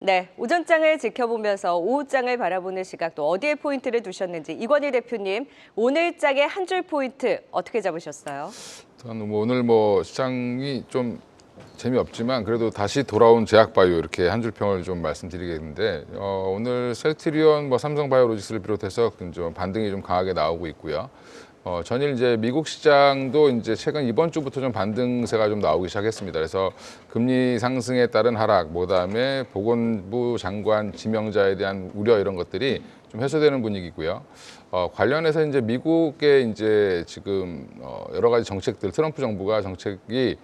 네, 오전장을 지켜보면서 오후장을 바라보는 시각 또 어디에 포인트를 두셨는지 이권희 대표님, 오늘장의 한 줄 포인트 어떻게 잡으셨어요? 저는 오늘 시장이 좀 재미없지만 그래도 다시 돌아온 제약바이오 이렇게 한 줄 평을 좀 말씀드리겠는데 오늘 셀트리온, 삼성바이오로직스를 비롯해서 좀 반등이 좀 강하게 나오고 있고요. 전일 이제 미국 시장도 이제 최근 이번 주부터 좀 반등세가 좀 나오기 시작했습니다. 그래서 금리 상승에 따른 하락, 그다음에 보건부 장관 지명자에 대한 우려 이런 것들이 좀 해소되는 분위기고요. 관련해서 이제 미국의 이제 지금 여러 가지 정책들, 트럼프 정부가 정책이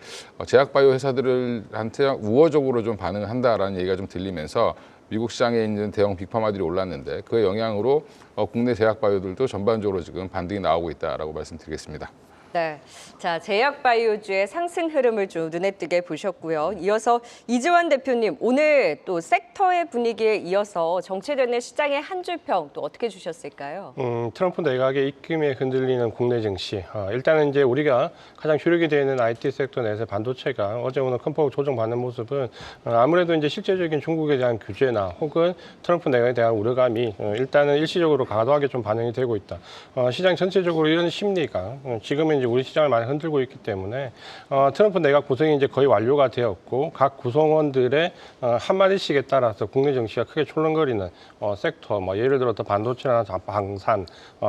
제약바이오 회사들한테 우호적으로 좀 반응을 한다라는 얘기가 좀 들리면서 미국 시장에 있는 대형 빅파마들이 올랐는데 그 영향으로 국내 제약바이오들도 전반적으로 지금 반등이 나오고 있다라고 말씀드리겠습니다. 네, 자 제약바이오주의 상승 흐름을 좀 눈에 띄게 보셨고요. 이어서 이지환 대표님, 오늘 또 섹터의 분위기에 이어서 정체되는 시장의 한 줄 평 또 어떻게 주셨을까요? 트럼프 내각의 입김에 흔들리는 국내 증시. 일단은 이제 우리가 가장 주력이 되는 IT 섹터 내에서 반도체가 어제 오늘 큰 폭 조정받는 모습은 아무래도 이제 실제적인 중국에 대한 규제나 혹은 트럼프 내각에 대한 우려감이 일단은 일시적으로 과도하게 좀 반영이 되고 있다. 시장 전체적으로 이런 심리가 지금은 이제 우리 시장을 많이 흔들고 있기 때문에 트럼프 내각 구성이 이제 거의 완료가 되었고 각 구성원들의 한마디씩에 따라서 국내 증시가 크게 출렁거리는 섹터, 예를 들어 반도체나 방산,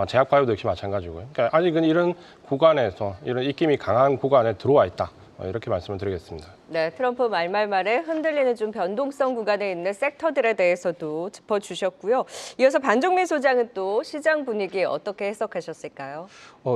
제약바이오도 역시 마찬가지고요. 그러니까 아직은 이런 구간에서 이런 입김이 강한 구간에 들어와 있다. 이렇게 말씀을 드리겠습니다. 네, 트럼프 말말말에 흔들리는 좀 변동성 구간에 있는 섹터들에 대해서도 짚어주셨고요. 이어서 반종민 소장은 또 시장 분위기 어떻게 해석하셨을까요?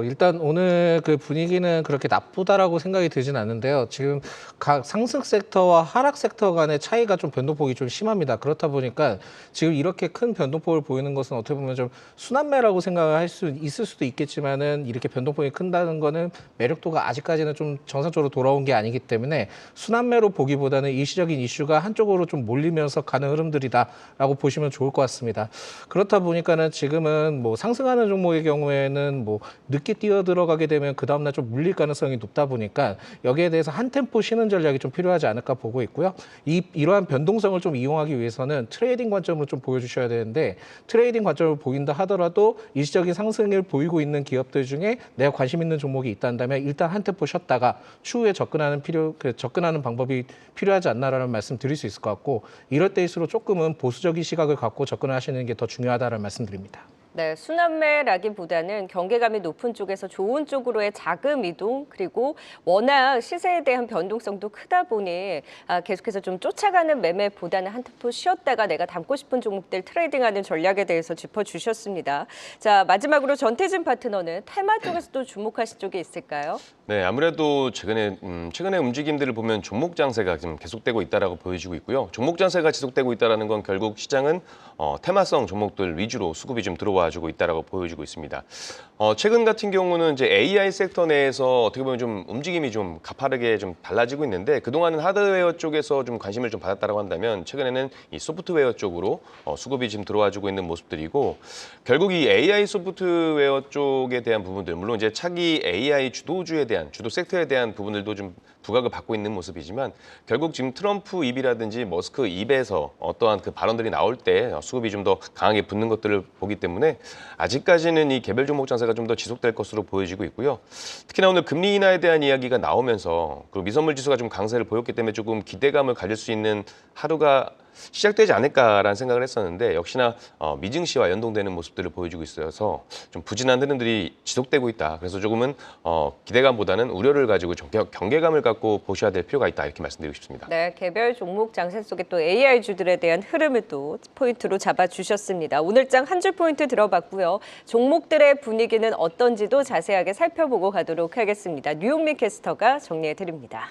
일단 오늘 그 분위기는 그렇게 나쁘다라고 생각이 들진 않는데요. 지금 각 상승 섹터와 하락 섹터 간의 차이가 좀 변동폭이 좀 심합니다. 그렇다 보니까 지금 이렇게 큰 변동폭을 보이는 것은 어떻게 보면 좀 순환매라고 생각을 할 수 있을 수도 있겠지만은 이렇게 변동폭이 큰다는 거는 매력도가 아직까지는 좀 정상적으로 돌아온 게 아니기 때문에 순환매로 보기보다는 일시적인 이슈가 한쪽으로 좀 몰리면서 가는 흐름들이다라고 보시면 좋을 것 같습니다. 그렇다 보니까는 지금은 상승하는 종목의 경우에는 늦게 뛰어 들어가게 되면 그 다음날 좀 물릴 가능성이 높다 보니까 여기에 대해서 한 템포 쉬는 전략이 좀 필요하지 않을까 보고 있고요. 이러한 변동성을 좀 이용하기 위해서는 트레이딩 관점으로 좀 보여주셔야 되는데 트레이딩 관점을 보인다 하더라도 일시적인 상승을 보이고 있는 기업들 중에 내가 관심 있는 종목이 있다면 일단 한 템포 쉬었다가 추후에 접근하는 방법이 필요하지 않나라는 말씀 드릴 수 있을 것 같고 이럴 때일수록 조금은 보수적인 시각을 갖고 접근을 하시는 게 더 중요하다는 말씀 드립니다. 네, 순환매라기보다는 경계감이 높은 쪽에서 좋은 쪽으로의 자금 이동 그리고 워낙 시세에 대한 변동성도 크다 보니 계속해서 좀 쫓아가는 매매보다는 한 템포 쉬었다가 내가 담고 싶은 종목들 트레이딩하는 전략에 대해서 짚어주셨습니다. 자, 마지막으로 전태진 파트너는 테마 쪽에서 또 주목하실 쪽이 있을까요? 네, 아무래도 최근의 움직임들을 보면 종목 장세가 지금 계속되고 있다라고 보여지고 있고요. 종목 장세가 지속되고 있다라는 건 결국 시장은 테마성 종목들 위주로 수급이 좀 들어와주고 있다라고 보여지고 있습니다. 최근 같은 경우는 이제 AI 섹터 내에서 어떻게 보면 좀 움직임이 좀 가파르게 좀 달라지고 있는데 그동안은 하드웨어 쪽에서 좀 관심을 좀 받았다라고 한다면 최근에는 이 소프트웨어 쪽으로 수급이 지금 들어와주고 있는 모습들이고 결국 이 AI 소프트웨어 쪽에 대한 부분들 물론 이제 차기 AI 주도주에 대한 주도 섹터에 대한 부분들도 좀 부각을 받고 있는 모습이지만 결국 지금 트럼프 입이라든지 머스크 입에서 어떠한 그 발언들이 나올 때 수급이 좀 더 강하게 붙는 것들을 보기 때문에 아직까지는 이 개별 종목 장세가 좀 더 지속될 것으로 보여지고 있고요. 특히나 오늘 금리 인하에 대한 이야기가 나오면서 그리고 미선물 지수가 좀 강세를 보였기 때문에 조금 기대감을 가질 수 있는 하루가 시작되지 않을까라는 생각을 했었는데 역시나 미증시와 연동되는 모습들을 보여주고 있어서 좀 부진한 흐름들이 지속되고 있다. 그래서 조금은 기대감보다는 우려를 가지고 좀 경계감을 갖고 보셔야 될 필요가 있다. 이렇게 말씀드리고 싶습니다. 네, 개별 종목 장세 속에 또 AI주들에 대한 흐름을 또 포인트로 잡아주셨습니다. 오늘장 한 줄 포인트 들어봤고요. 종목들의 분위기는 어떤지도 자세하게 살펴보고 가도록 하겠습니다. 뉴욕미 캐스터가 정리해드립니다.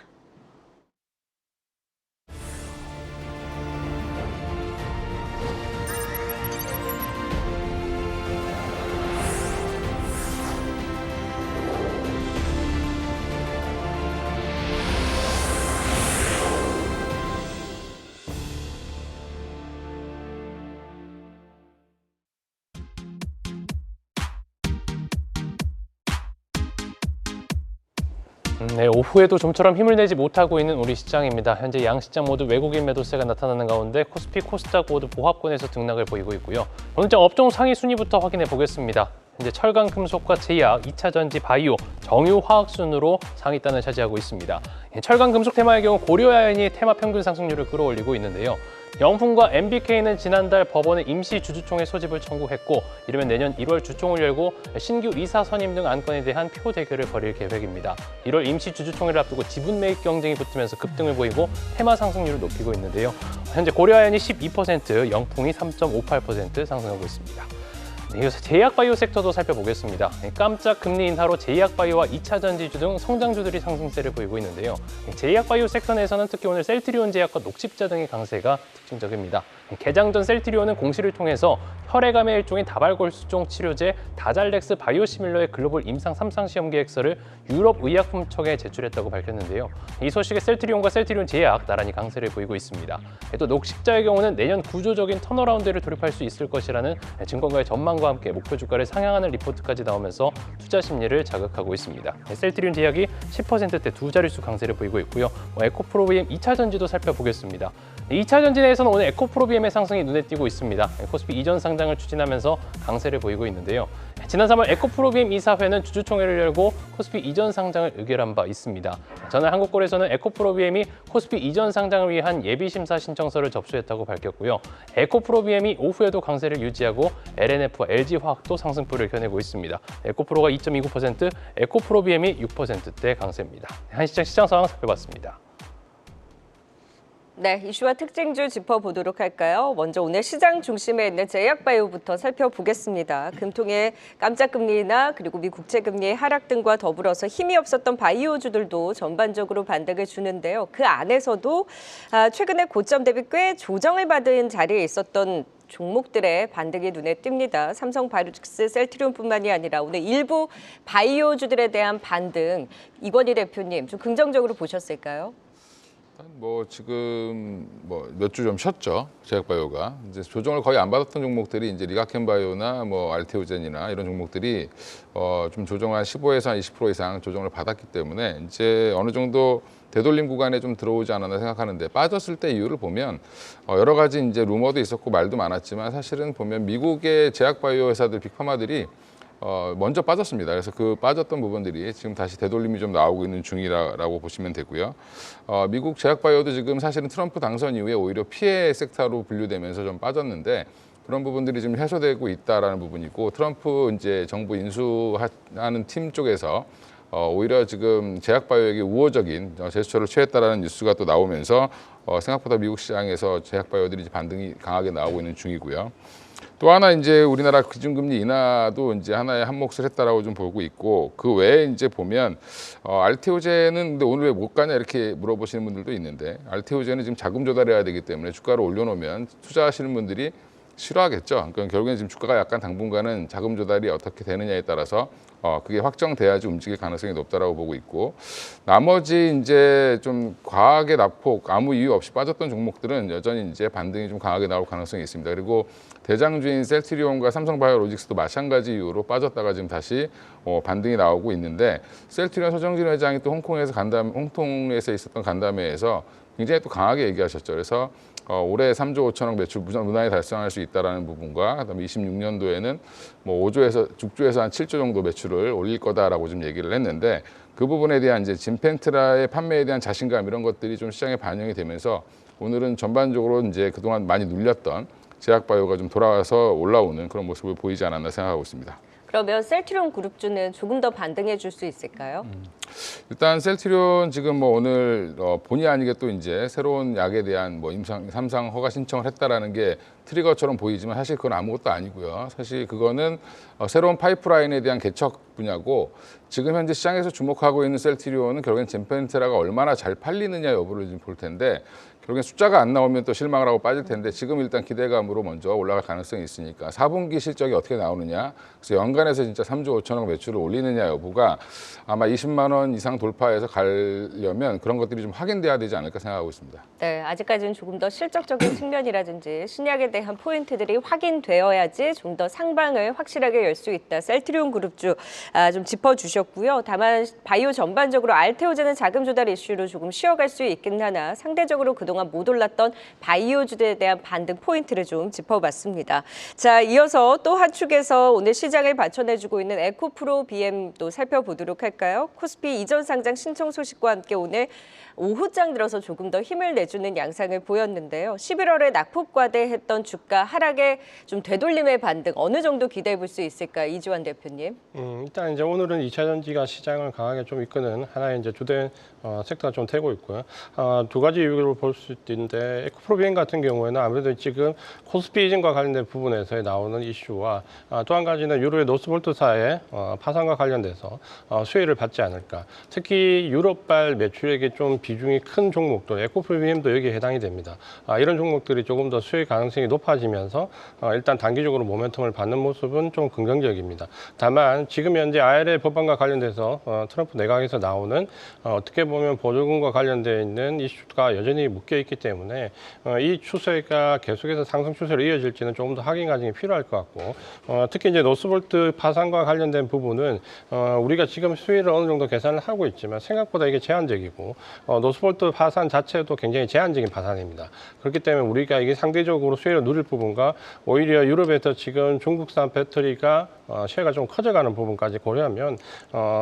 네, 오후에도 좀처럼 힘을 내지 못하고 있는 우리 시장입니다. 현재 양 시장 모두 외국인 매도세가 나타나는 가운데 코스피, 코스닥 모두 보합권에서 등락을 보이고 있고요. 오늘 장 업종 상위 순위부터 확인해 보겠습니다. 현재 철강, 금속과 제약, 2차 전지, 바이오, 정유, 화학 순으로 상위단을 차지하고 있습니다. 철강, 금속 테마의 경우 고려아연이 테마 평균 상승률을 끌어올리고 있는데요. 영풍과 MBK는 지난달 법원에 임시 주주총회 소집을 청구했고 이르면 내년 1월 주총을 열고 신규 이사 선임 등 안건에 대한 표 대결을 벌일 계획입니다. 1월 임시 주주총회를 앞두고 지분 매입 경쟁이 붙으면서 급등을 보이고 테마 상승률을 높이고 있는데요. 현재 고려아연이 12%, 영풍이 3.58% 상승하고 있습니다. 네, 이어서 제약바이오 섹터도 살펴보겠습니다. 깜짝 금리 인하로 제약바이오와 2차 전지주 등 성장주들이 상승세를 보이고 있는데요. 제약바이오 섹터 내에서는 특히 오늘 셀트리온 제약과 녹십자 등의 강세가 특징적입니다. 개장 전 셀트리온은 공시를 통해서 혈액암의 일종인 다발골수종 치료제 다잘렉스 바이오시밀러의 글로벌 임상 3상 시험 계획서를 유럽 의약품청에 제출했다고 밝혔는데요. 이 소식에 셀트리온과 셀트리온 제약 나란히 강세를 보이고 있습니다. 또 녹십자의 경우는 내년 구조적인 턴어라운드를 돌입할 수 있을 것이라는 증권가의 전망과 함께 목표 주가를 상향하는 리포트까지 나오면서 투자 심리를 자극하고 있습니다. 셀트리온 제약이 10%대 두 자릿수 강세를 보이고 있고요. 에코프로비엠 2차 전지도 살펴보겠습니다. 2차 전지 내에서는 오늘 에코프로비엠의 상승이 눈에 띄고 있습니다. 코스피 이전 상장을 추진하면서 강세를 보이고 있는데요. 지난 3월 에코프로비엠 이사회는 주주총회를 열고 코스피 이전 상장을 의결한 바 있습니다. 전날 한국거래소는 에코프로비엠이 코스피 이전 상장을 위한 예비심사 신청서를 접수했다고 밝혔고요. 에코프로비엠이 오후에도 강세를 유지하고 LNF와 LG화학도 상승폭을 겨내고 있습니다. 에코프로가 2.29%, 에코프로비엠이 6%대 강세입니다. 한시장 시장 상황 살펴봤습니다. 네, 이슈와 특징주 짚어보도록 할까요? 먼저 오늘 시장 중심에 있는 제약바이오부터 살펴보겠습니다. 금통의 깜짝 금리나 그리고 미 국채금리의 하락 등과 더불어서 힘이 없었던 바이오주들도 전반적으로 반등을 주는데요. 그 안에서도 최근에 고점 대비 꽤 조정을 받은 자리에 있었던 종목들의 반등이 눈에 띕니다. 삼성바이오로직스, 셀트리온뿐만이 아니라 오늘 일부 바이오주들에 대한 반등, 이건희 대표님 좀 긍정적으로 보셨을까요? 뭐 지금 뭐 몇 주 좀 쉬었죠. 제약바이오가 이제 조정을 거의 안 받았던 종목들이 이제 리가켄바이오나 뭐 알테오젠이나 이런 종목들이 좀 조정 한 15에서 한 20% 이상 조정을 받았기 때문에 이제 어느 정도 되돌림 구간에 좀 들어오지 않았나 생각하는데, 빠졌을 때 이유를 보면 여러 가지 이제 루머도 있었고 말도 많았지만 사실은 보면 미국의 제약바이오 회사들 빅파마들이 먼저 빠졌습니다. 그래서 그 빠졌던 부분들이 지금 다시 되돌림이 좀 나오고 있는 중이라고 보시면 되고요. 미국 제약바이오도 지금 사실은 트럼프 당선 이후에 오히려 피해 섹터로 분류되면서 좀 빠졌는데, 그런 부분들이 지금 해소되고 있다라는 부분이고, 트럼프 이제 정부 인수하는 팀 쪽에서 오히려 지금 제약바이오에게 우호적인 제스처를 취했다라는 뉴스가 또 나오면서 생각보다 미국 시장에서 제약바이오들이 반등이 강하게 나오고 있는 중이고요. 또 하나 이제 우리나라 기준금리 인하도 이제 하나의 한 몫을 했다라고 좀 보고 있고, 그 외에 이제 보면 알테오젠은 근데 오늘 왜 못 가냐 이렇게 물어보시는 분들도 있는데, 알테오젠은 지금 자금 조달해야 되기 때문에 주가를 올려놓으면 투자하시는 분들이 싫어하겠죠. 그러니까 결국엔 지금 주가가 약간 당분간은 자금 조달이 어떻게 되느냐에 따라서 그게 확정돼야지 움직일 가능성이 높다라고 보고 있고, 나머지 이제 좀 과하게 낙폭 아무 이유 없이 빠졌던 종목들은 여전히 이제 반등이 좀 강하게 나올 가능성이 있습니다. 그리고 대장주인 셀트리온과 삼성바이오로직스도 마찬가지 이유로 빠졌다가 지금 다시 반등이 나오고 있는데, 셀트리온 서정진 회장이 또 홍콩에서 있었던 간담회에서 굉장히 또 강하게 얘기하셨죠. 그래서 올해 3조 5천억 매출 무난히 달성할 수 있다라는 부분과, 그다음에 26년도에는 뭐 6조에서 한 7조 정도 매출을 올릴 거다라고 좀 얘기를 했는데, 그 부분에 대한 이제 진펜트라의 판매에 대한 자신감 이런 것들이 좀 시장에 반영이 되면서 오늘은 전반적으로 이제 그동안 많이 눌렸던 제약바이오가 좀 돌아와서 올라오는 그런 모습을 보이지 않았나 생각하고 있습니다. 그러면 셀트리온 그룹주는 조금 더 반등해 줄 수 있을까요? 일단 셀트리온 지금 뭐 오늘 본의 아니게 또 이제 새로운 약에 대한 뭐 임상 3상 허가 신청을 했다라는 게 트리거처럼 보이지만 사실 그건 아무것도 아니고요. 사실 그거는 새로운 파이프라인에 대한 개척 분야고, 지금 현재 시장에서 주목하고 있는 셀트리온은 결국엔 젠펜트라가 얼마나 잘 팔리느냐 여부를 좀 볼 텐데, 결국엔 숫자가 안 나오면 또 실망을 하고 빠질 텐데 지금 일단 기대감으로 먼저 올라갈 가능성이 있으니까 4분기 실적이 어떻게 나오느냐, 그래서 연간에서 진짜 3조 5천억 매출을 올리느냐 여부가 아마 20만 원 이상 돌파해서 가려면 그런 것들이 좀 확인돼야 되지 않을까 생각하고 있습니다. 네, 아직까지는 조금 더 실적적인 측면이라든지 신약에 대한 포인트들이 확인되어야지 좀 더 상방을 확실하게 열 수 있다. 셀트리온 그룹주 좀 짚어주셨고요. 다만 바이오 전반적으로 알테오제는 자금 조달 이슈로 조금 쉬어갈 수 있긴 하나 상대적으로 그동안 못 올랐던 바이오주에 대한 반등 포인트를 좀 짚어봤습니다. 자, 이어서 또 한 축에서 오늘 시장을 받쳐내주고 있는 에코프로 BM도 살펴보도록 할까요? 코스피 이전 상장 신청 소식과 함께 오늘 오후장 들어서 조금 더 힘을 내주는 양상을 보였는데요. 11월에 낙폭과대했던 주가 하락에 좀 되돌림의 반등 어느 정도 기대해 볼 수 있을까? 이주환 대표님. 일단 이제 오늘은 2차 전지가 시장을 강하게 좀 이끄는 하나의 이제 주된 섹터가 좀 되고 있고요. 두 가지 이유를 볼 수 있는데 에코프로비엠 같은 경우에는 아무래도 지금 코스피 이전과 관련된 부분에서 나오는 이슈와 또 한 가지는 유로의 노스볼트사의 파산과 관련돼서 수혜를 받지 않을까. 특히 유럽발 매출액이 좀 비중이 큰 종목들, 에코프로비엠도 여기에 해당이 됩니다. 이런 종목들이 조금 더 수혜 가능성이 높아지면서 일단 단기적으로 모멘텀을 받는 모습은 좀 긍정적입니다. 다만 지금 현재 IRA 법안과 관련돼서 트럼프 내각에서 나오는 어떻게 보면 보조금과 관련되어 있는 이슈가 여전히 묶여 있기 때문에 이 추세가 계속해서 상승 추세로 이어질지는 조금 더 확인 과정이 필요할 것 같고 특히 이제 노스볼트 파산과 관련된 부분은 우리가 지금 수혜를 어느 정도 계산을 하고 있지만 생각보다 이게 제한적이고 노스볼트 파산 자체도 굉장히 제한적인 파산입니다. 그렇기 때문에 우리가 이게 상대적으로 수혜를 누릴 부분과 오히려 유럽에서 지금 중국산 배터리가 쉐어가 좀 커져가는 부분까지 고려하면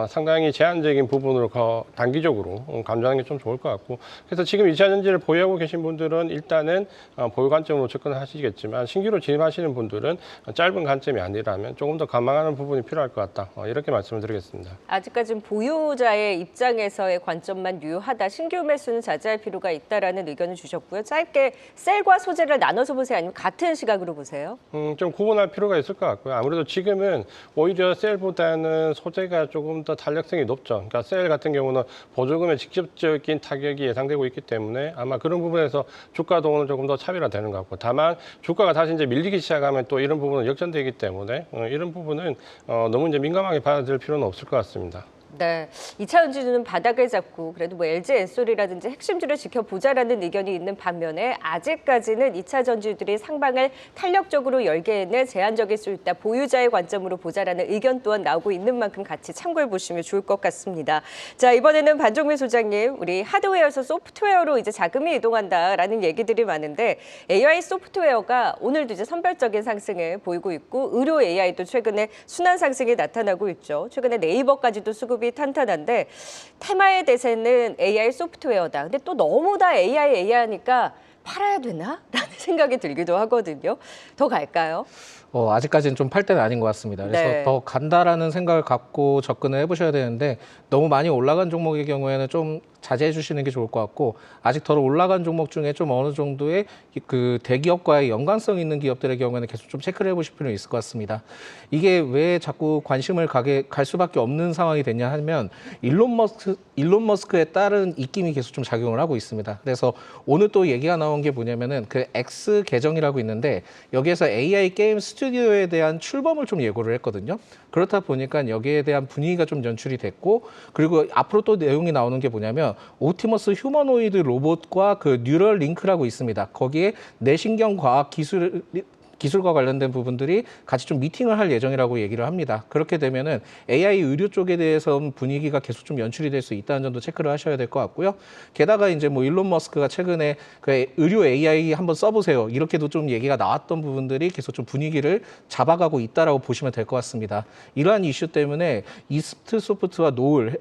상당히 제한적인 부분으로 단기적으로 감정하는 게 좀 좋을 것 같고 그래서 지금 2차 전지를 보유하고 계신 분들은 일단은 보유 관점으로 접근을 하시겠지만 신규로 진입하시는 분들은 짧은 관점이 아니라면 조금 더 감안하는 부분이 필요할 것 같다. 이렇게 말씀을 드리겠습니다. 아직까지는 보유자의 입장에서의 관점만 유효하다. 신규 매수는 자제할 필요가 있다라는 의견을 주셨고요. 짧게 셀과 소재를 나눠서 보세요? 아니면 같은 시각으로 보세요? 좀 구분할 필요가 있을 것 같고요. 아무래도 지금은 오히려 셀보다는 소재가 조금 더 탄력성이 높죠. 그러니까 셀 같은 경우는 보조금의 직접적인 타격이 예상되고 있기 때문에 아마 그런 부분에서 주가 동원은 조금 더 차별화되는 것 같고 다만 주가가 다시 이제 밀리기 시작하면 또 이런 부분은 역전되기 때문에 이런 부분은 너무 이제 민감하게 받아들일 필요는 없을 것 같습니다. 네, 2차 전지주는 바닥을 잡고 그래도 뭐 LG 엔솔이라든지 핵심주를 지켜보자라는 의견이 있는 반면에 아직까지는 2차 전지주들이 상방을 탄력적으로 열기에는 제한적일 수 있다. 보유자의 관점으로 보자라는 의견 또한 나오고 있는 만큼 같이 참고해 보시면 좋을 것 같습니다. 자, 이번에는 반종민 소장님, 우리 하드웨어에서 소프트웨어로 이제 자금이 이동한다라는 얘기들이 많은데 AI 소프트웨어가 오늘도 이제 선별적인 상승을 보이고 있고 의료 AI도 최근에 순환 상승이 나타나고 있죠. 최근에 네이버까지도 수급이 탄탄한데 테마의 대세는 AI 소프트웨어다. 근데 또 너무 다 AI 하니까 팔아야 되나? 라는 생각이 들기도 하거든요. 더 갈까요? 아직까지는 좀 팔 때는 아닌 것 같습니다. 그래서 네. 더 간다라는 생각을 갖고 접근을 해보셔야 되는데 너무 많이 올라간 종목의 경우에는 좀 자제해 주시는 게 좋을 것 같고 아직 덜 올라간 종목 중에 좀 어느 정도의 그 대기업과의 연관성 있는 기업들의 경우에는 계속 좀 체크를 해보실 필요는 있을 것 같습니다. 이게 왜 자꾸 관심을 갈 수밖에 없는 상황이 됐냐 하면 일론 머스크에 따른 입김이 계속 좀 작용을 하고 있습니다. 그래서 오늘 또 얘기가 나온 게 뭐냐면은 그 X 계정이라고 있는데 여기에서 AI 게임 스튜디오에 대한 출범을 좀 예고를 했거든요. 그렇다 보니까 여기에 대한 분위기가 좀 연출이 됐고 그리고 앞으로 또 내용이 나오는 게 뭐냐면 옵티머스 휴머노이드 로봇과 그 뉴럴 링크라고 있습니다. 거기에 내신경 과학 기술과 관련된 부분들이 같이 좀 미팅을 할 예정이라고 얘기를 합니다. 그렇게 되면은 AI 의료 쪽에 대해서 분위기가 계속 좀 연출이 될 수 있다는 점도 체크를 하셔야 될 것 같고요. 게다가 이제 뭐 일론 머스크가 최근에 그 의료 AI 한번 써보세요. 이렇게도 좀 얘기가 나왔던 부분들이 계속 좀 분위기를 잡아가고 있다라고 보시면 될 것 같습니다. 이러한 이슈 때문에 이스트 소프트와 노을,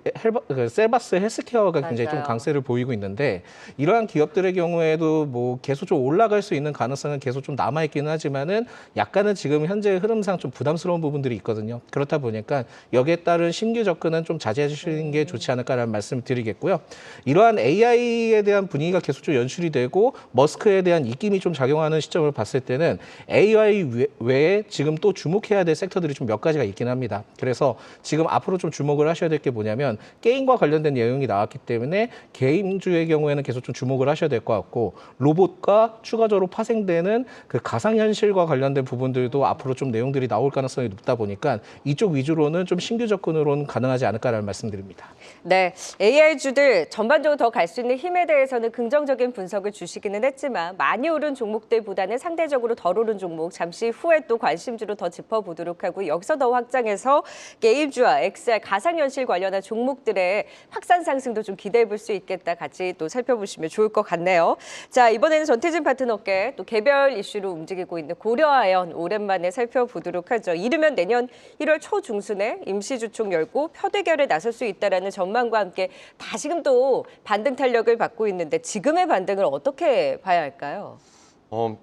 셀바스 헬스케어가 굉장히 좀 맞아요. 강세를 보이고 있는데 이러한 기업들의 경우에도 뭐 계속 좀 올라갈 수 있는 가능성은 계속 좀 남아있기는 하지만 보기보다는 약간은 지금 현재 흐름상 좀 부담스러운 부분들이 있거든요. 그렇다 보니까 여기에 따른 신규 접근은 좀 자제해 주시는 게 좋지 않을까라는 말씀 드리겠고요. 이러한 AI에 대한 분위기가 계속 좀 연출이 되고 머스크에 대한 입김이 좀 작용하는 시점을 봤을 때는 AI 외에 지금 또 주목해야 될 섹터들이 좀 몇 가지가 있긴 합니다. 그래서 지금 앞으로 좀 주목을 하셔야 될 게 뭐냐면 게임과 관련된 내용이 나왔기 때문에 게임주의 경우에는 계속 좀 주목을 하셔야 될 것 같고 로봇과 추가적으로 파생되는 그 가상현실과 관련된 부분들도 앞으로 좀 내용들이 나올 가능성이 높다 보니까 이쪽 위주로는 좀 신규 접근으로는 가능하지 않을까라는 말씀드립니다. 네, AI주들 전반적으로 더 갈 수 있는 힘에 대해서는 긍정적인 분석을 주시기는 했지만 많이 오른 종목들보다는 상대적으로 덜 오른 종목 잠시 후에 또 관심주로 더 짚어보도록 하고 여기서 더 확장해서 게임주와 XR 가상현실 관련한 종목들의 확산 상승도 좀 기대해 볼 수 있겠다. 같이 또 살펴보시면 좋을 것 같네요. 자, 이번에는 전태진 파트너께 또 개별 이슈로 움직이고 있는 고려아연 오랜만에 살펴보도록 하죠. 이르면 내년 1월 초중순에 임시주총 열고 표대결에 나설 수 있다라는 전망과 함께 다시금 또 반등 탄력을 받고 있는데 지금의 반등을 어떻게 봐야 할까요?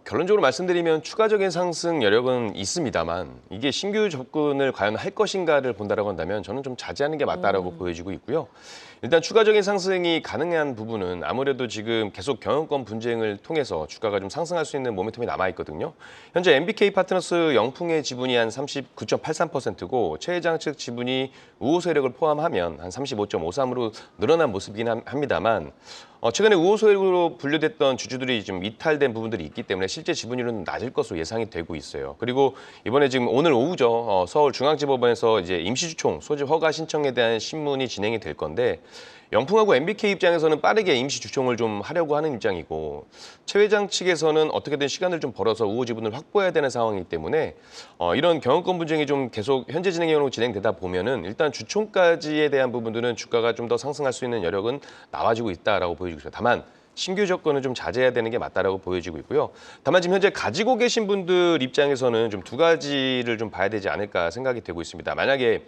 결론적으로 말씀드리면 추가적인 상승 여력은 있습니다만 이게 신규 접근을 과연 할 것인가를 본다라고 한다면 저는 좀 자제하는 게 맞다라고 보여지고 있고요. 일단 추가적인 상승이 가능한 부분은 아무래도 지금 계속 경영권 분쟁을 통해서 주가가 좀 상승할 수 있는 모멘텀이 남아 있거든요. 현재 MBK 파트너스 영풍의 지분이 한 39.83%고 최 회장 측 지분이 우호 세력을 포함하면 한 35.53으로 늘어난 모습이긴 합니다만 최근에 우호 세력으로 분류됐던 주주들이 좀 이탈된 부분들이 있기 때문에 실제 지분율은 낮을 것으로 예상이 되고 있어요. 그리고 이번에 지금 오늘 오후죠. 서울중앙지법원에서 이제 임시주총 소집 허가 신청에 대한 신문이 진행이 될 건데 영풍하고 MBK 입장에서는 빠르게 임시주총을 좀 하려고 하는 입장이고 최 회장 측에서는 어떻게든 시간을 좀 벌어서 우호 지분을 확보해야 되는 상황이기 때문에 이런 경영권 분쟁이 좀 계속 현재 진행형으로 진행되다 보면은 일단 주총까지에 대한 부분들은 주가가 좀 더 상승할 수 있는 여력은 나와지고 있다라고 보여지고 있어요. 다만 신규 접근은 좀 자제해야 되는 게 맞다라고 보여지고 있고요. 다만 지금 현재 가지고 계신 분들 입장에서는 좀 두 가지를 좀 봐야 되지 않을까 생각이 되고 있습니다. 만약에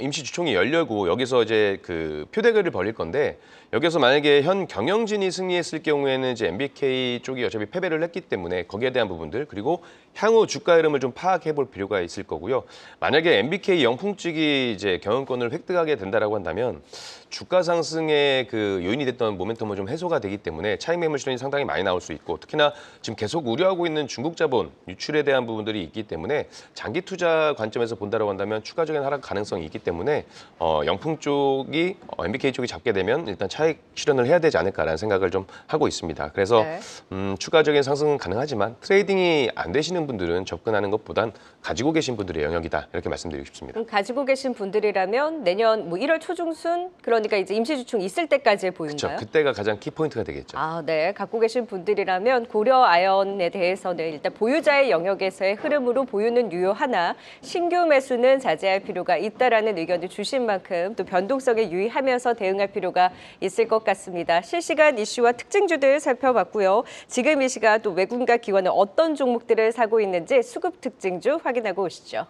임시주총이 열려고 여기서 이제 그 표대결을 벌일 건데 여기서 만약에 현 경영진이 승리했을 경우에는 이제 MBK 쪽이 어차피 패배를 했기 때문에 거기에 대한 부분들 그리고 향후 주가 흐름을 좀 파악해 볼 필요가 있을 거고요. 만약에 MBK 영풍 측이 이제 경영권을 획득하게 된다라고 한다면 주가 상승의 그 요인이 됐던 모멘텀은 좀 해소가 되기 때문에 차익 매물 실현이 상당히 많이 나올 수 있고 특히나 지금 계속 우려하고 있는 중국 자본 유출에 대한 부분들이 있기 때문에 장기 투자 관점에서 본다라고 한다면 추가적인 하락 가능성이 있기 때문에 영풍 쪽이 MBK 쪽이 잡게 되면 일단 차익 실현을 해야 되지 않을까라는 생각을 좀 하고 있습니다. 그래서 네. 추가적인 상승은 가능하지만 트레이딩이 안 되시는 분들은 접근하는 것보단 가지고 계신 분들의 영역이다 이렇게 말씀드리고 싶습니다. 가지고 계신 분들이라면 내년 뭐 1월 초중순 그러니까 이제 임시주총 있을 때까지 그렇죠. 보이나요? 그때가 가장 키포인트가 되겠죠. 아, 네. 갖고 계신 분들이라면 고려아연에 대해서는 일단 보유자의 영역에서의 흐름으로 보유는 유효하나 신규 매수는 자제할 필요가 있다라는 의견을 주신 만큼 또 변동성에 유의하면서 대응할 필요가 있을 것 같습니다. 실시간 이슈와 특징주들 살펴봤고요. 지금 이 시간 또 외국인과 기관은 어떤 종목들을 사고 있는지 수급 특징주 확인하고 오시죠.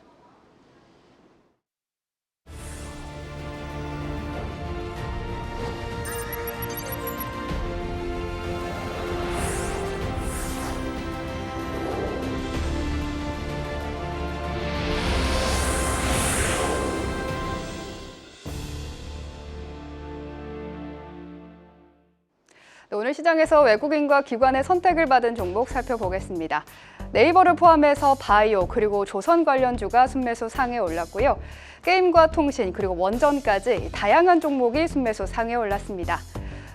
오늘 시장에서 외국인과 기관의 선택을 받은 종목 살펴보겠습니다. 네이버를 포함해서 바이오 그리고 조선 관련주가 순매수 상에 올랐고요. 게임과 통신 그리고 원전까지 다양한 종목이 순매수 상에 올랐습니다.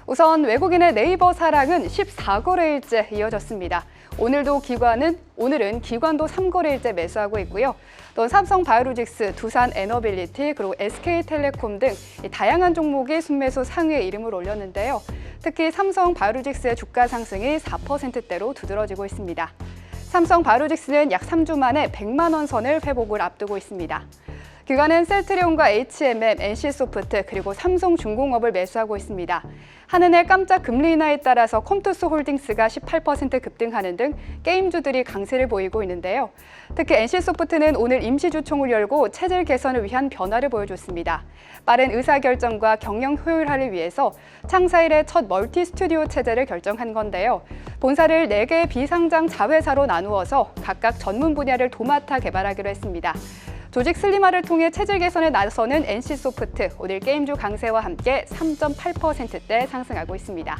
우선 외국인의 네이버 사랑은 14거래일째 이어졌습니다. 오늘은 기관도 3거래일째 매수하고 있고요. 또 삼성 바이오로직스, 두산 에너빌리티, 그리고 SK텔레콤 등 다양한 종목이 순매수 상위에 이름을 올렸는데요. 특히 삼성 바이오로직스의 주가 상승이 4%대로 두드러지고 있습니다. 삼성 바이오로직스는 약 3주 만에 100만 원 선을 회복을 앞두고 있습니다. 기관은 셀트리온과 HMM, NC소프트 그리고 삼성중공업을 매수하고 있습니다. 한은의 깜짝 금리 인하에 따라서 컴투스 홀딩스가 18% 급등하는 등 게임주들이 강세를 보이고 있는데요. 특히 NC소프트는 오늘 임시주총을 열고 체질 개선을 위한 변화를 보여줬습니다. 빠른 의사결정과 경영 효율화를 위해서 창사 이래 첫 멀티 스튜디오 체제를 결정한 건데요. 본사를 4개의 비상장 자회사로 나누어서 각각 전문 분야를 도맡아 개발하기로 했습니다. 조직 슬림화를 통해 체질 개선에 나서는 NC소프트, 오늘 게임주 강세와 함께 3.8%대 상승하고 있습니다.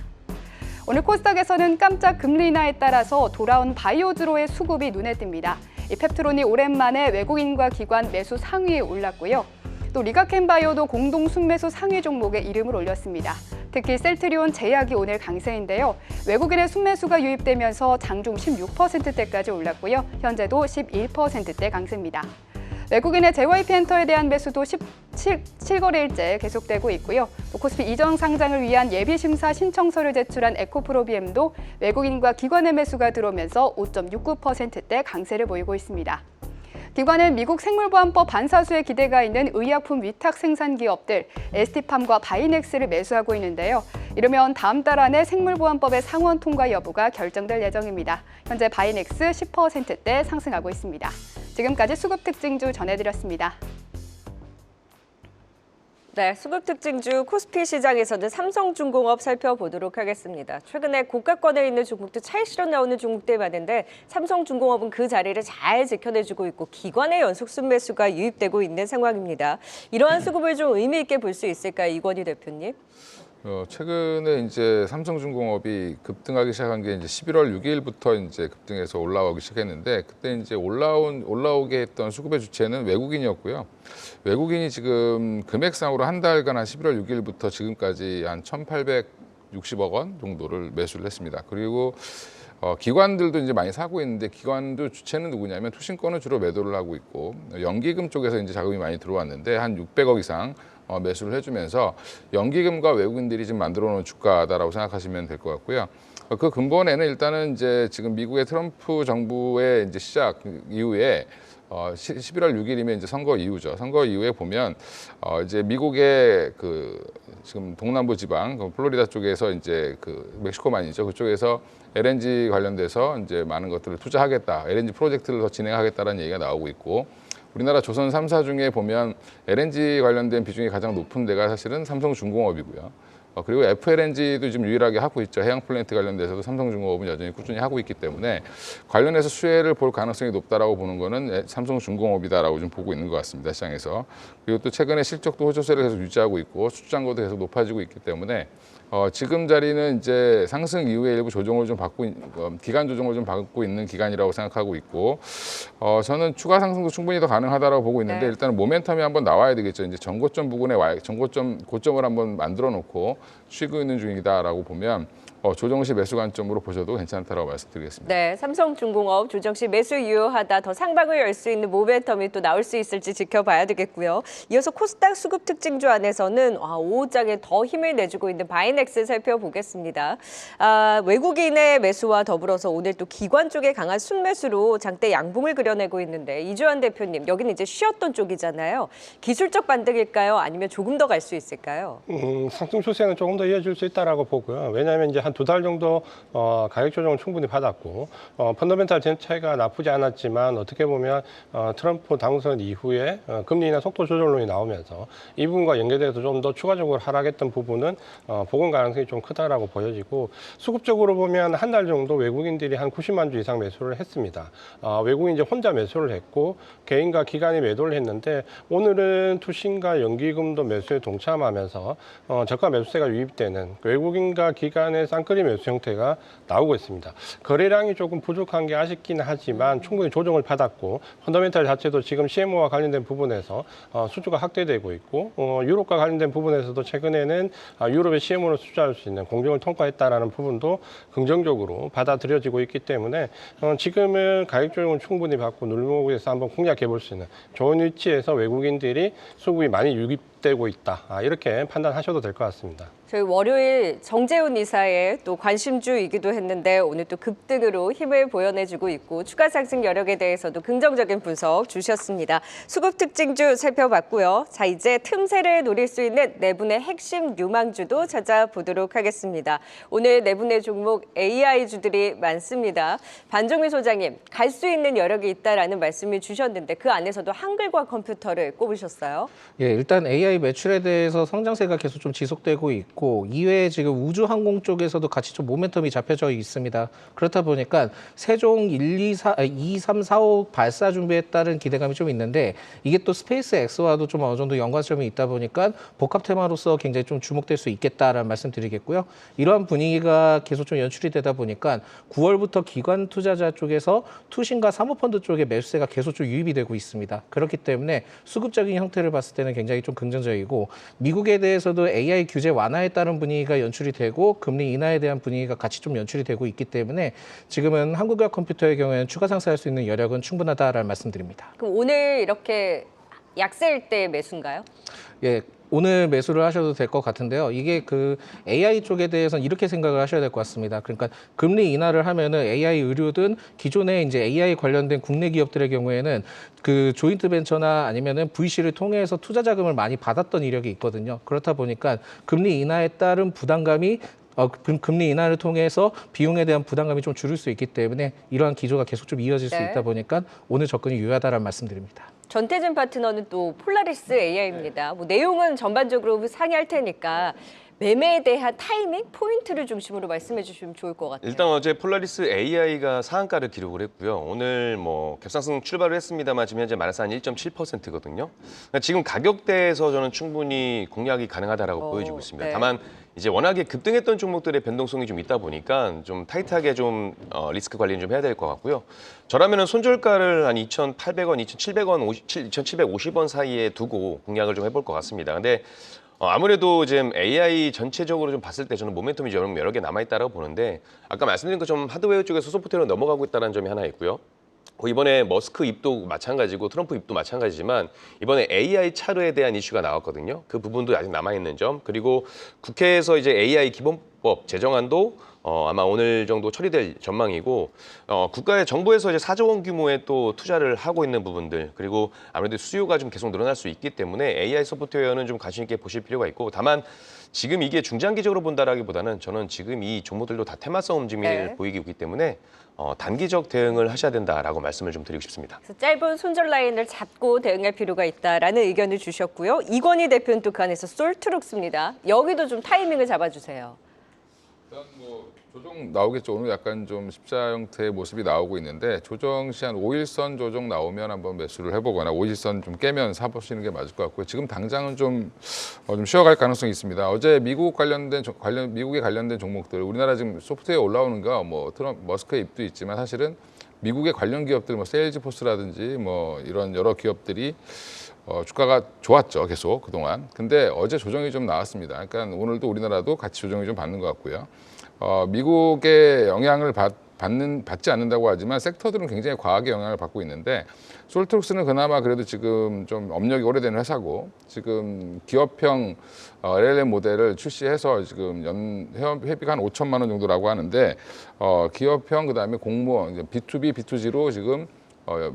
오늘 코스닥에서는 깜짝 금리 인하에 따라서 돌아온 바이오주로의 수급이 눈에 띕니다. 이 펩트론이 오랜만에 외국인과 기관 매수 상위에 올랐고요. 또 리가켄바이오도 공동 순매수 상위 종목에 이름을 올렸습니다. 특히 셀트리온 제약이 오늘 강세인데요. 외국인의 순매수가 유입되면서 장중 16%대까지 올랐고요. 현재도 11%대 강세입니다. 외국인의 JYP엔터에 대한 매수도 17거래일째 계속되고 있고요. 또 코스피 이전 상장을 위한 예비심사 신청서를 제출한 에코프로비엠도 외국인과 기관의 매수가 들어오면서 5.69%대 강세를 보이고 있습니다. 기관은 미국 생물보안법 반사수에 기대가 있는 의약품 위탁 생산 기업들 ST팜과 바이넥스를 매수하고 있는데요. 이르면 다음 달 안에 생물보안법의 상원 통과 여부가 결정될 예정입니다. 현재 바이넥스 10%대 상승하고 있습니다. 지금까지 수급 특징주 전해드렸습니다. 네, 수급 특징주 코스피 시장에서는 삼성중공업 살펴보도록 하겠습니다. 최근에 고가권에 있는 종목도 차익 실어 나오는 종목들이 많은데 삼성중공업은 그 자리를 잘 지켜내주고 있고 기관의 연속 순매수가 유입되고 있는 상황입니다. 이러한 수급을 좀 의미 있게 볼 수 있을까요, 이건희 대표님? 최근에 이제 삼성중공업이 급등하기 시작한 게 이제 11월 6일부터 이제 급등해서 올라오기 시작했는데 그때 이제 올라오게 했던 수급의 주체는 외국인이었고요. 외국인이 지금 금액상으로 한 달간 한 11월 6일부터 지금까지 한 1,860억 원 정도를 매수를 했습니다. 그리고 기관들도 이제 많이 사고 있는데 기관도 주체는 누구냐면 투신권을 주로 매도를 하고 있고 연기금 쪽에서 이제 자금이 많이 들어왔는데 한 600억 이상 매수를 해주면서 연기금과 외국인들이 지금 만들어 놓은 주가다라고 생각하시면 될 것 같고요. 그 근본에는 일단은 이제 지금 미국의 트럼프 정부의 이제 시작 이후에 11월 6일이면 이제 선거 이후죠. 선거 이후에 보면 이제 미국의 그 지금 동남부 지방 플로리다 쪽에서 이제 그 멕시코만이죠. 그쪽에서 LNG 관련돼서 이제 많은 것들을 투자하겠다, LNG 프로젝트를 더 진행하겠다라는 얘기가 나오고 있고. 우리나라 조선 3사 중에 보면 LNG 관련된 비중이 가장 높은 데가 사실은 삼성중공업이고요. 그리고 FLNG도 지금 유일하게 하고 있죠. 해양 플랜트 관련돼서도 삼성중공업은 여전히 꾸준히 하고 있기 때문에 관련해서 수혜를 볼 가능성이 높다라고 보는 거는 삼성중공업이다라고 좀 보고 있는 것 같습니다. 시장에서. 그리고 또 최근에 실적도 호조세를 계속 유지하고 있고 수주잔고도 계속 높아지고 있기 때문에 지금 자리는 이제 상승 이후에 일부 조정을 좀 받고 기간 조정을 좀 받고 있는 기간이라고 생각하고 있고 저는 추가 상승도 충분히 더 가능하다라고 보고 있는데 일단은 모멘텀이 한번 나와야 되겠죠. 이제 전고점 부근에 고점을 한번 만들어 놓고 쉬고 있는 중이다라고 보면 조정 시 매수 관점으로 보셔도 괜찮다라고 말씀드리겠습니다. 네, 삼성중공업 조정 시 매수 유효하다, 더 상방을 열 수 있는 모멘텀이 또 나올 수 있을지 지켜봐야 되겠고요. 이어서 코스닥 수급 특징주 안에서는 5호장에 더 힘을 내주고 있는 바이넥스 살펴보겠습니다. 외국인의 매수와 더불어서 오늘 또 기관 쪽의 강한 순매수로 장대 양봉을 그려내고 있는데 이주환 대표님, 여기는 이제 쉬었던 쪽이잖아요. 기술적 반등일까요? 아니면 조금 더 갈 수 있을까요? 상승 추세는 조금 더 이어질 수 있다라고 보고요. 왜냐하면 이제 한 2달 정도 가격 조정을 충분히 받았고 펀더멘탈 차이가 나쁘지 않았지만 어떻게 보면 트럼프 당선 이후에 금리 인하 속도 조절론이 나오면서 이 부분과 연계돼서 좀 더 추가적으로 하락했던 부분은 복원 가능성이 좀 크다라고 보여지고 수급적으로 보면 한 달 정도 외국인들이 한 90만 주 이상 매수를 했습니다. 외국인 이제 혼자 매수를 했고 개인과 기관이 매도를 했는데 오늘은 투신과 연기금도 매수에 동참하면서 저가 매수세가 유입되는 외국인과 기관의 쌍끌이 매수 형태가 나오고 있습니다. 거래량이 조금 부족한 게 아쉽긴 하지만 충분히 조정을 받았고 펀더멘탈 자체도 지금 CMO와 관련된 부분에서 수주가 확대되고 있고 유럽과 관련된 부분에서도 최근에는 유럽의 CMO를 수주할 수 있는 공정을 통과했다라는 부분도 긍정적으로 받아들여지고 있기 때문에 지금은 가격 조정을 충분히 받고 눌림목에서 한번 공략해 볼 수 있는 좋은 위치에서 외국인들이 수급이 많이 지속되고 있다. 이렇게 판단하셔도 될 것 같습니다. 저희 월요일 정재훈 이사의 또 관심주이기도 했는데 오늘 또 급등으로 힘을 보여내주고 있고 추가 상승 여력에 대해서도 긍정적인 분석 주셨습니다. 수급 특징주 살펴봤고요. 자, 이제 틈새를 노릴 수 있는 내분의 핵심 유망주도 찾아보도록 하겠습니다. 오늘 내분의 종목 AI주들이 많습니다. 반종민 소장님, 갈 수 있는 여력이 있다라는 말씀을 주셨는데 그 안에서도 한글과 컴퓨터를 꼽으셨어요. 예, 일단 AI 매출에 대해서 성장세가 계속 좀 지속되고 있고 이외에 지금 우주항공 쪽에서도 같이 좀 모멘텀이 잡혀져 있습니다. 그렇다 보니까 세종 2, 3, 4, 5 발사 준비에 따른 기대감이 좀 있는데 이게 또 스페이스 X와도 좀 어느 정도 연관점이 있다 보니까 복합 테마로서 굉장히 좀 주목될 수 있겠다라는 말씀 드리겠고요. 이러한 분위기가 계속 좀 연출이 되다 보니까 9월부터 기관 투자자 쪽에서 투신과 사모펀드 쪽에 매수세가 계속 좀 유입이 되고 있습니다. 그렇기 때문에 수급적인 형태를 봤을 때는 굉장히 좀 긍정적이고 미국에 대해서도 AI 규제 완화에 따른 분위기가 연출이 되고 금리 인하에 대한 분위기가 같이 좀 연출이 되고 있기 때문에 지금은 한국과 컴퓨터의 경우에는 추가 상승할 수 있는 여력은 충분하다라는 말씀드립니다. 그럼 오늘 이렇게 약세일 때 매수인가요? 예, 오늘 매수를 하셔도 될 것 같은데요. 이게 그 AI 쪽에 대해서는 이렇게 생각을 하셔야 될 것 같습니다. 그러니까 금리 인하를 하면은 AI 의료든 기존에 이제 AI 관련된 국내 기업들의 경우에는 그 조인트 벤처나 아니면은 VC를 통해서 투자 자금을 많이 받았던 이력이 있거든요. 그렇다 보니까 금리 인하에 따른 부담감이 금리 인하를 통해서 비용에 대한 부담감이 좀 줄을 수 있기 때문에 이러한 기조가 계속 좀 이어질 수 네. 있다 보니까 오늘 접근이 유효하다라는 말씀드립니다. 전태진 파트너는 또 폴라리스 AI입니다. 뭐 내용은 전반적으로 상의할 테니까 매매에 대한 타이밍, 포인트를 중심으로 말씀해 주시면 좋을 것 같아요. 일단 어제 폴라리스 AI가 상한가를 기록을 했고요. 오늘 뭐 갭상승 출발을 했습니다만 지금 현재 마이너스 한 1.7%거든요. 그러니까 지금 가격대에서 저는 충분히 공략이 가능하다라고 보여지고 있습니다. 네. 다만 이제 워낙에 급등했던 종목들의 변동성이 좀 있다 보니까 좀 타이트하게 좀 리스크 관리는 좀 해야 될 것 같고요. 저라면은 손절가를 한 2,800원, 2,700원, 2,750원 사이에 두고 공략을 좀 해볼 것 같습니다. 근데 아무래도 지금 AI 전체적으로 좀 봤을 때 저는 모멘텀이 좀 여러 개 남아있다고 보는데 아까 말씀드린 것처럼 하드웨어 쪽에서 소프트웨어로 넘어가고 있다는 점이 하나 있고요. 이번에 머스크 입도 마찬가지고 트럼프 입도 마찬가지지만 이번에 AI 차르에 대한 이슈가 나왔거든요. 그 부분도 아직 남아있는 점. 그리고 국회에서 이제 AI 기본법 제정안도 아마 오늘 정도 처리될 전망이고 국가의 정부에서 이제 4조 원 규모의 또 투자를 하고 있는 부분들 그리고 아무래도 수요가 좀 계속 늘어날 수 있기 때문에 AI 소프트웨어는 좀 관심 있게 보실 필요가 있고 다만 지금 이게 중장기적으로 본다라기보다는 저는 지금 이 종목들도 다 테마성 움직임을 네. 보이고 있기 때문에 단기적 대응을 하셔야 된다라고 말씀을 좀 드리고 싶습니다. 그래서 짧은 손절 라인을 잡고 대응할 필요가 있다라는 의견을 주셨고요. 이건희 대표는 또 그 안에서 솔트룩스입니다. 여기도 좀 타이밍을 잡아주세요. 일단 뭐 조정 나오겠죠. 오늘 약간 좀 십자 형태의 모습이 나오고 있는데 조정 시 한 5일선 조정 나오면 한번 매수를 해보거나 5일선 좀 깨면 사보시는 게 맞을 것 같고요. 지금 당장은 좀 쉬어갈 가능성이 있습니다. 어제 미국에 관련된 종목들 우리나라 지금 소프트웨어 올라오는 거 뭐 머스크의 입도 있지만 사실은 미국의 관련 기업들 뭐 세일즈포스라든지 뭐 이런 여러 기업들이 주가가 좋았죠, 계속 그동안. 근데 어제 조정이 좀 나왔습니다. 그러니까 오늘도 우리나라도 같이 조정이 좀 받는 것 같고요. 미국의 영향을 받지 않는다고 하지만 섹터들은 굉장히 과하게 영향을 받고 있는데 솔트룩스는 그나마 그래도 지금 좀 업력이 오래된 회사고 지금 기업형 LLM 모델을 출시해서 지금 회비가 한 5천만 원 정도라고 하는데 기업형 그다음에 공무원 B2B, B2G로 지금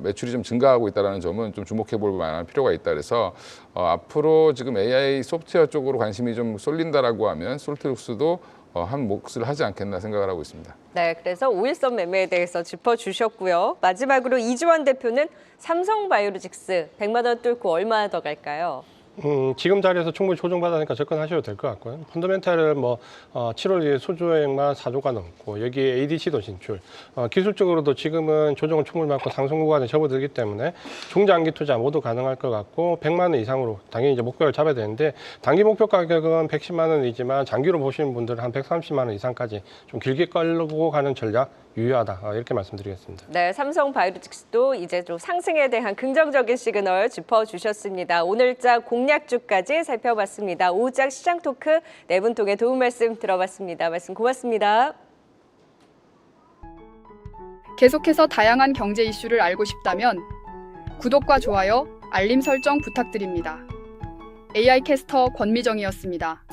매출이 좀 증가하고 있다는 점은 좀 주목해 볼 만한 필요가 있다. 그래서 앞으로 지금 AI 소프트웨어 쪽으로 관심이 좀 쏠린다라고 하면 솔트룩스도 한 몫을 하지 않겠나 생각을 하고 있습니다. 네, 그래서 5일선 매매에 대해서 짚어주셨고요. 마지막으로 이주환 대표는 삼성바이오로직스 100만 원 뚫고 얼마나 더 갈까요? 지금 자리에서 충분히 조정받으니까 접근하셔도 될 것 같고요. 펀더멘탈을 7월 2일 소주액만 4조가 넘고 여기에 ADC도 진출. 기술적으로도 지금은 조정을 충분히 받고 상승 구간에 접어들기 때문에 중장기 투자 모두 가능할 것 같고 100만 원 이상으로 당연히 이제 목표를 잡아야 되는데 단기 목표 가격은 110만 원이지만 장기로 보시는 분들은 한 130만 원 이상까지 좀 길게 끌고 가는 전략 유효하다 이렇게 말씀드리겠습니다. 네, 삼성바이오로직스도 이제 좀 상승에 대한 긍정적인 시그널 짚어주셨습니다. 오늘자 공략주까지 살펴봤습니다. 오후장 시장 토크 네 분 통해 도움 말씀 들어봤습니다. 말씀 고맙습니다. 계속해서 다양한 경제 이슈를 알고 싶다면 구독과 좋아요, 알림 설정 부탁드립니다. AI 캐스터 권미정이었습니다.